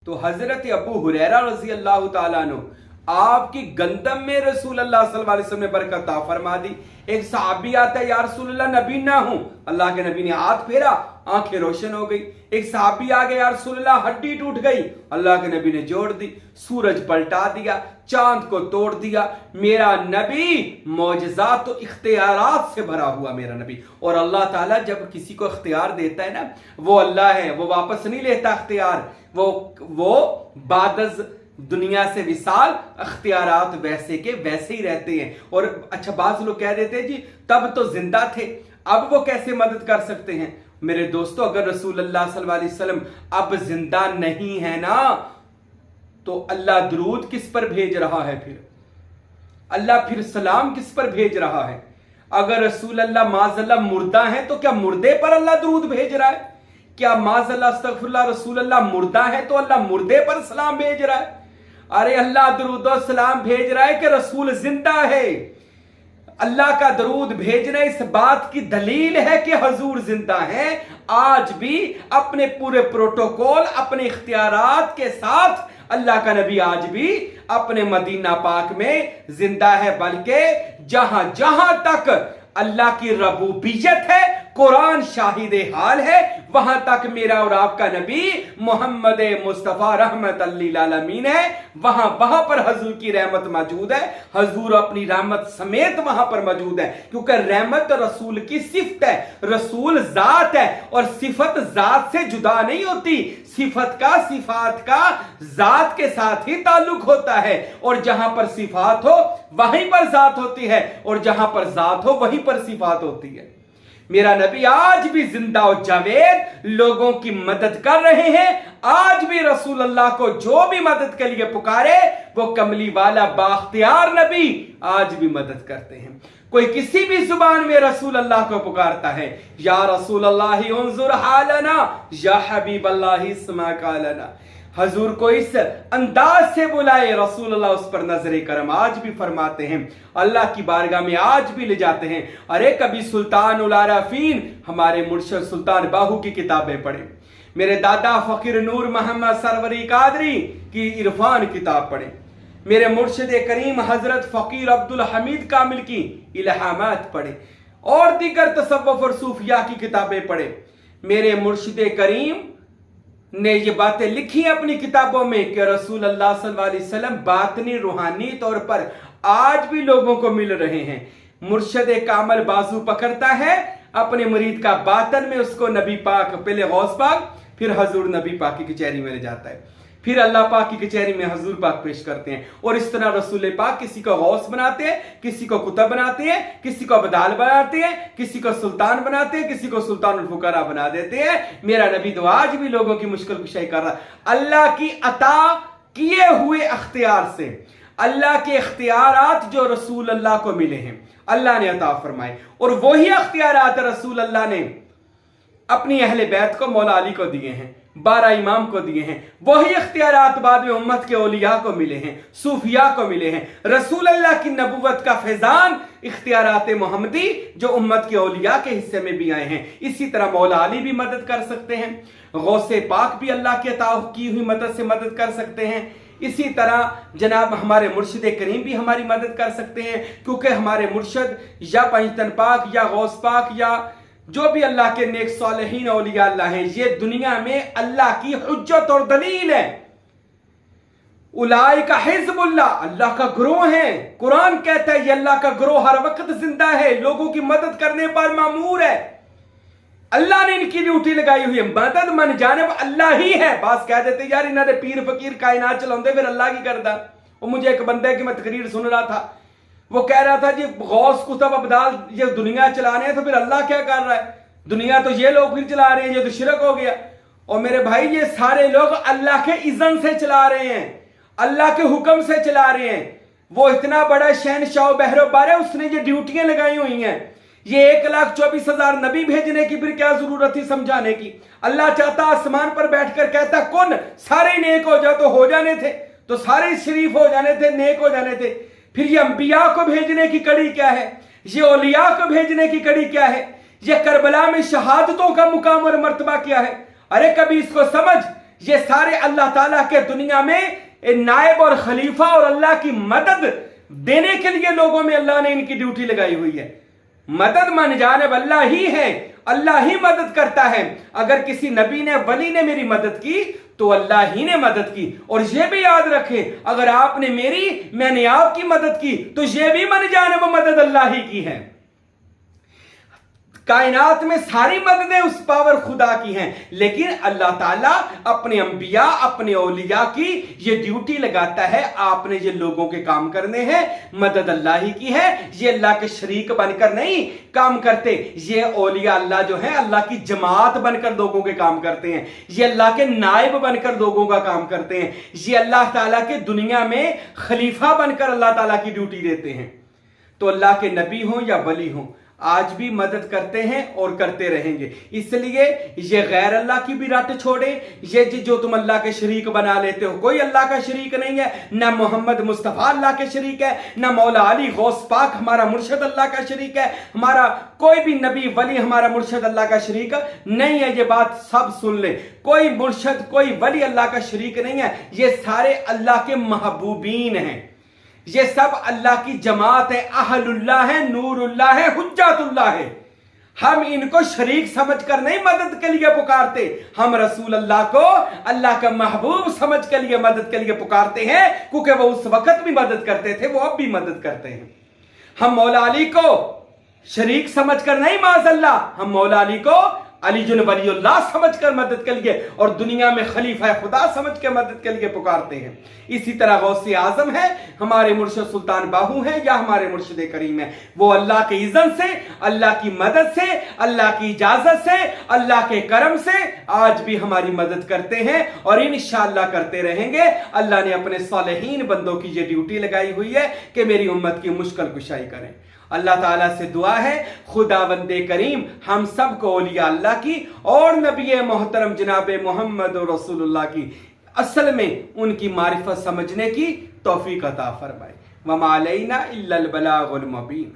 तो हजरत अबू हुरैरा रजी अल्लाह ताला अन्हु आपकी गंदम में रसूल अल्लाह सल्लल्लाहु अलैहि वसल्लम ने बरकत फरमा दी। एक सहाबी आता है, या रसूल अल्लाह नबी ना हूं। अल्लाह के नबी ने हाथ फेरा, आंखें रोशन हो गई। एक सहाबी आ गया, या रसूल अल्लाह हड्डी टूट गई। अल्लाह के नबी ने जोड़ दी, सूरज पलटा दिया, चांद को तोड़ दिया। मेरा नबी मौजज़ात तो इख्तियारात से भरा हुआ मेरा नबी। और अल्लाह ताला जब किसी को इख्तियार देता है ना, वो अल्लाह है, वो वापस नहीं लेता इख्तियार। वो बादज दुनिया से विशाल अख्तियारात वैसे के वैसे ही रहते हैं। और अच्छा, बाज लोग कह देते हैं जी तब तो जिंदा थे, अब वो कैसे मदद कर सकते हैं। मेरे दोस्तों, अगर रसूल अल्लाह सल्लल्लाहु अलैहि वसल्लम अब जिंदा नहीं है ना, तो अल्लाह दरूद किस पर भेज रहा है? फिर अल्लाह फिर सलाम किस पर भेज रहा है? अगर रसूल अल्लाह माज़अल्लाह मुर्दा है, तो क्या मुर्दे पर अल्लाह दरूद भेज रहा है? क्या माज़अल्लाह अस्तगफिरुल्लाह रसूल अल्लाह मुर्दा है तो अल्लाह मुर्दे पर सलाम भेज रहा है? अरे अल्लाह दरूद और सलाम भेज रहा है कि रसूल जिंदा है। अल्लाह का दरूद भेजना इस बात की दलील है कि हुजूर जिंदा है। आज भी अपने पूरे प्रोटोकॉल, अपने इख्तियारात के साथ अल्लाह का नबी आज भी अपने मदीना पाक में जिंदा है। बल्कि जहां जहां तक अल्लाह की रबूबियत है, कुरान शाहिद हाल है, वहां तक मेरा और आपका नबी मोहम्मद मुस्तफा रहमत लिल आलमीन है। वहां पर हजूर की रहमत मौजूद है। हजूर अपनी रहमत समेत वहां पर मौजूद है, क्योंकि रहमत रसूल की सिफत है, रसूल जात है। और सिफत जात से जुदा नहीं होती, सिफत का सिफात का जात के साथ ही ताल्लुक होता है। और जहां पर सिफात हो वहीं पर जात होती है, और जहां पर जात हो वहीं पर सिफात होती है। मेरा नबी आज भी जिंदा और जावेद लोगों की मदद कर रहे हैं। आज भी रसूल अल्लाह को जो भी मदद के लिए पुकारे, वो कमली वाला बाख्तियार नबी आज भी मदद करते हैं। कोई किसी भी जुबान में रसूल अल्लाह को पुकारता है, या रसूल अल्लाह उन्जुर हालना, या हबीब अल्लाह इस्मा कालना। हजूर को इस अंदाज से बुलाए, रसूल अल्लाह उस पर नजर करम आज भी फरमाते हैं, अल्लाह की बारगाह में आज भी ले जाते हैं। अरे कभी सुल्तान उल आरफीन हमारे मुर्शिद सुल्तान बाहू की किताबें पढ़े, मेरे दादा फकीर नूर मोहम्मद सरवरी कादरी की इरफान किताब पढ़े, मेरे मुर्शिद करीम हजरत फकीर अब्दुल हमीद कामिल की इल्हामात पढ़े, और दीगर तसव्वुफ और सूफिया की किताबें पढ़े। मेरे मुर्शिद करीम ने ये बातें लिखी अपनी किताबों में कि रसूल अल्लाह सल्लल्लाहु अलैहि वसल्लम बातनी रूहानी तौर पर आज भी लोगों को मिल रहे हैं। मुर्शिद कामल बाजू पकड़ता है अपने मुरीद का, बातन में उसको नबी पाक, पहले गौस पाक, फिर हजूर नबी पाक की कचहरी में ले जाता है, फिर अल्लाह पाक की कचहरी में हजूर पाक पेश करते हैं। और इस तरह रसूल पाक किसी को गौस बनाते हैं, किसी को कुतब बनाते हैं, किसी को अब्दाल बनाते हैं, किसी को सुल्तान बनाते हैं, किसी को सुल्तान उल फुकरा बना देते हैं। मेरा नबी तो आज भी लोगों की मुश्किल कुशाई कर रहा है। अल्लाह की अता किए हुए अख्तियार से, अल्लाह के इख्तियारात जो रसूल अल्लाह को मिले हैं, अल्लाह ने अता फरमाए। और वही अख्तियारात रसूल अल्लाह ने अपनी अहले बैत को, मौला अली को दिए हैं, 12 इमाम को दिए हैं। वही इख्तियारात बाद में उम्मत के औलिया को मिले हैं, सूफिया को मिले हैं। रसूल अल्लाह की नबुवत का फैजान इख्तियारात मोहम्मदी जो उम्मत के औलिया के हिस्से में भी आए हैं। इसी तरह मौला अली भी मदद कर सकते हैं, गौसे पाक भी अल्लाह के अता की हुई मदद से मदद कर सकते हैं। इसी तरह जनाब हमारे मुर्शिद करीम भी हमारी मदद कर सकते हैं, क्योंकि हमारे मुर्शिद या पंजतन पाक या गौस पाक या जो भी अल्लाह के नेक सालेहीन औलिया अल्लाह हैं, ये दुनिया में अल्लाह की हुज्जत और दलील है। उलाइका हिज़्बुल्लाह, अल्लाह का ग्रोह है। कुरान कहता है ये अल्लाह का ग्रोह हर वक्त जिंदा है, लोगों की मदद करने पर मामूर है। अल्लाह ने इनकी ड्यूटी लगाई हुई है, मदद मन जानिब अल्लाह ही है। बस कह देते यार इन्होंने पीर फकीर कायनात चलाते, फिर अल्लाह की करदा। वो मुझे एक बंदे की मैं तकरीर सुन रहा था, वो कह रहा था जी गौस कुतब अब्दाल ये दुनिया चला रहे हैं, तो फिर अल्लाह क्या कर रहा है? दुनिया तो ये लोग फिर चला रहे हैं, ये तो शिरक हो गया। और मेरे भाई ये सारे लोग अल्लाह के इज़्न से चला रहे हैं, अल्लाह के हुक्म से चला रहे हैं। वो इतना बड़ा शहनशाह बहरोबार है, उसने ये ड्यूटियां लगाई हुई हैं। ये 1,24,000 नबी भेजने की फिर क्या जरूरत थी समझाने की? अल्लाह चाहता आसमान पर बैठकर कहता कुन, सारे नेक हो जाओ, तो हो जाने थे, तो सारे शरीफ हो जाने थे, नेक हो जाने थे। फिर ये अंबिया को भेजने की कड़ी क्या है? ये औलिया को भेजने की कड़ी क्या है? ये करबला में शहादतों का मुकाम और मर्तबा क्या है? अरे कभी इसको समझ یہ سارے اللہ تعالیٰ کے دنیا میں نائب اور خلیفہ اور اللہ کی مدد دینے کے لیے لوگوں میں اللہ نے ان کی ڈیوٹی لگائی ہوئی ہے. مدد من جانب اللہ ہی ہے, اللہ ہی مدد کرتا ہے. اگر کسی نبی نے ولی نے میری مدد کی تو اللہ ہی نے مدد کی. اور یہ بھی یاد رکھیں, اگر آپ نے میری, میں نے آپ کی مدد کی تو یہ بھی من جانب مدد اللہ ہی کی ہے. کائنات میں ساری مددیں اس پاور خدا کی ہیں, لیکن اللہ تعالیٰ اپنے انبیاء, اپنے اولیاء کی یہ ڈیوٹی لگاتا ہے, آپ نے یہ لوگوں کے کام کرنے ہیں, مدد اللہ ہی کی ہے. یہ اللہ کے شریک بن کر نہیں کام کرتے, یہ اولیاء اللہ جو ہیں اللہ کی جماعت بن کر لوگوں کے کام کرتے ہیں, یہ اللہ کے نائب بن کر لوگوں کا کام کرتے ہیں, یہ اللہ تعالیٰ کے دنیا میں خلیفہ بن کر اللہ تعالیٰ کی ڈیوٹی دیتے ہیں. تو اللہ کے نبی ہوں یا ولی ہوں, آج بھی مدد کرتے ہیں اور کرتے رہیں گے. اس لیے یہ غیر اللہ کی بھی رٹ چھوڑے, یہ جو تم اللہ کے شریک بنا لیتے ہو, کوئی اللہ کا شریک نہیں ہے. نہ محمد مصطفیٰ اللہ کے شریک ہے, نہ مولا علی غوث پاک ہمارا مرشد اللہ کا شریک ہے, ہمارا کوئی بھی نبی ولی ہمارا مرشد اللہ کا شریک نہیں ہے. یہ بات سب سن لیں, کوئی مرشد کوئی ولی اللہ کا شریک نہیں ہے. یہ سارے اللہ کے محبوبین ہیں, یہ سب اللہ کی جماعت ہے, اہل اللہ ہے, نور اللہ ہے, حجت اللہ ہے. ہم ان کو شریک سمجھ کر نہیں مدد کے لیے پکارتے, ہم رسول اللہ کو اللہ کا محبوب سمجھ کے لیے مدد کے لیے پکارتے ہیں, کیونکہ وہ اس وقت بھی مدد کرتے تھے, وہ اب بھی مدد کرتے ہیں. ہم مولا علی کو شریک سمجھ کر نہیں, معاذ اللہ, ہم مولا علی کو علی جن ولی اللہ سمجھ کر مدد کے لیے اور دنیا میں خلیفہ خدا سمجھ کے مدد کے لیے پکارتے ہیں. اسی طرح غوث اعظم ہے, ہمارے مرشد سلطان باہو ہیں یا ہمارے مرشد کریم ہیں, وہ اللہ کے اذن سے, اللہ کی مدد سے, اللہ کی اجازت سے, اللہ کے کرم سے آج بھی ہماری مدد کرتے ہیں اور انشاءاللہ کرتے رہیں گے. اللہ نے اپنے صالحین بندوں کی یہ ڈیوٹی لگائی ہوئی ہے کہ میری امت کی مشکل کشائی کریں. اللہ تعالیٰ سے دعا ہے خداوند کریم ہم سب کو اولیاء اللہ کی اور نبی محترم جناب محمد رسول اللہ کی اصل میں ان کی معرفت سمجھنے کی توفیق عطا فرمائے. وما علینا الا البلاغ المبین.